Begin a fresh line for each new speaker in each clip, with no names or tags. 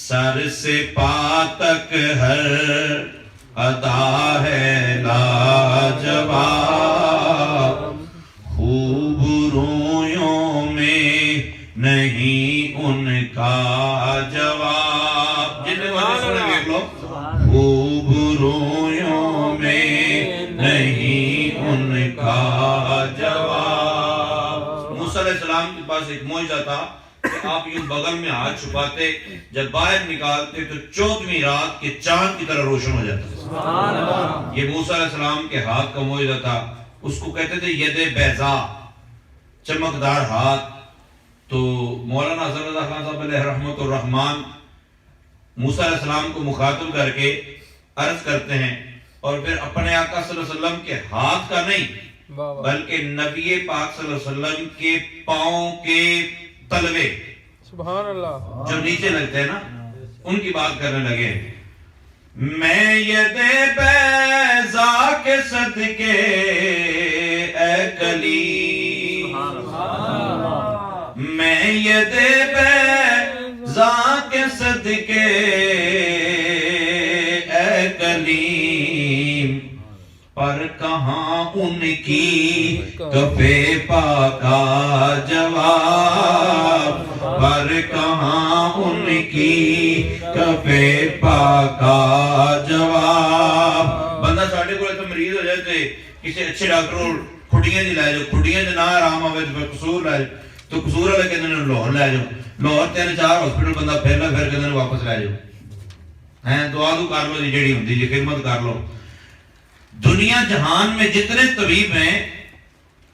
سر سے پا تک ہر ادا ہے لاجواب، خوب رویوں میں نہیں ان کا جواب. جتنے والے سنے دیکھ لو. خوب رویوں میں نہیں ان کا جواب. موسیٰ علیہ السلام کے پاس ایک معجزہ تھا کہ آپ یوں بغل میں ہاتھ چھپاتے، جب باہر نکالتے تو 14ویں رات کے چاند کی طرح روشن ہو جاتا. یہ موسیٰ علیہ السلام کے ہاتھ کا معجزہ تھا. اس کو کہتے تھے ید بیضا، چمکدار ہاتھ. تو مولانا حسن رضا خان صاحب علیہ رحمت الرحمن موسیٰ علیہ السلام کو مخاطب کر کے عرض کرتے ہیں، اور پھر اپنے آقا صلی اللہ علیہ وسلم کے ہاتھ کا نہیں بلکہ نبی پاک صلی اللہ علیہ وسلم کے پاؤں کے تلوے
سبحان اللہ
جو نیچے لگتے ہیں نا، ان کی بات کرنے لگے. میں ید بیضا کے صدقے اے کلیم، میں ید بیضا کے صدقے اے کلیم، پر کہاں ان کی کفِ پاکا جواب، پر کہاں ان کی کفِ پاکا جواب. بندہ ساڑھے کو ایسا مریض ہو جائے کسی اچھے ڈاکٹر کھڑیاں دی لائے جو، کھڑیاں دی نہ آرام آوے تو قصور لائے تو قصور والے کہتے ہیں لاہور لائے جو، لاہور 3-4 ہاسپٹل بندہ پھر کہتے ہیں واپس لائے جو. دعا تو کر لو جی جیڑی ہوندی جی، خدمت کر لو. دنیا جہان میں جتنے طبیب ہیں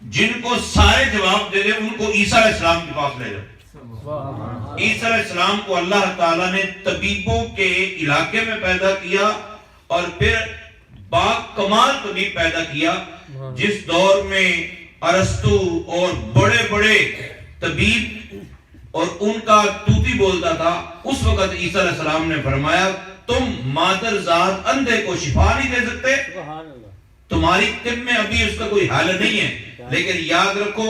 جن کو سارے جواب دے دے، ان کو عیسیٰ علیہ السلام کے پاس لے جاؤ. عیسیٰ علیہ السلام کو اللہ تعالیٰ نے طبیبوں کے علاقے میں پیدا کیا اور پھر با کمال طبیب پیدا کیا. جس دور میں ارسطو اور بڑے بڑے طبیب اور ان کا طوطی بولتا تھا، اس وقت عیسیٰ علیہ السلام نے فرمایا تم مادر ذات اندھے کو شفا نہیں دے سکتے، تمہاری طب میں ابھی اس کا کوئی حل نہیں ہے، لیکن یاد رکھو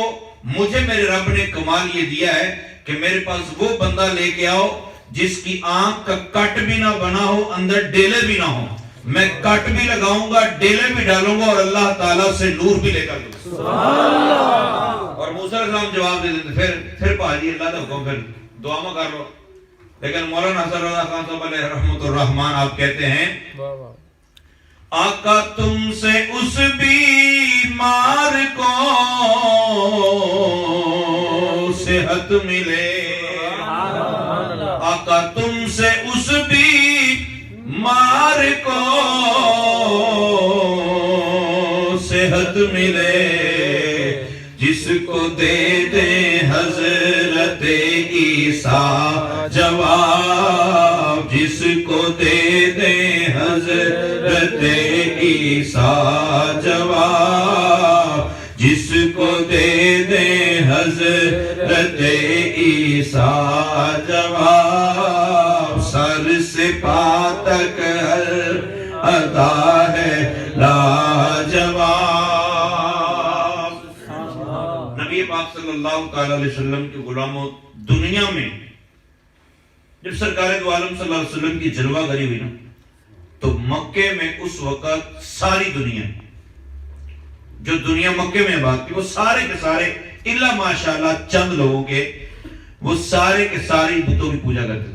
مجھے میرے رب نے کمال یہ دیا ہے کہ میرے پاس وہ بندہ لے کے آؤ جس کی آنکھ کا کٹ بھی نہ بنا ہو، اندر ڈیلے بھی نہ ہو. میں کٹ بھی لگاؤں گا، ڈیلے بھی ڈالوں گا اور اللہ تعالیٰ سے نور بھی لے کر دوں گا. اور موسیٰ علیہ السلام جواب دے دیتے. پھر پاجی اللہ کا حکم، پھر دعا میں کر لو. لیکن مولانا حسن رضا خان صاحب علیہ رحمت الرحمن آپ کہتے ہیں آقا تم سے اس بیمار کو صحت ملے، آقا تم سے اس بیمار کو صحت ملے، جس کو دے دے حضرت عیسیٰ جواب، جس کو دے دے حضرت عیسیٰ جواب، جس کو دے دے حضرت عیسیٰ جواب. سر سے پا تک ہر ادا ہے لاجواب. نبی پاک صلی اللہ علیہ وسلم کے غلاموں دنیا میں جب سرکار دو عالم صلی اللہ علیہ وسلم کی جلوہ گری ہوئی نا، تو مکے میں اس وقت ساری دنیا جو دنیا مکے میں بات کی، وہ سارے کے سارے الا ماشاءاللہ چند لوگوں کے، وہ سارے کے سارے بتوں کی پوجا کرتے تھے.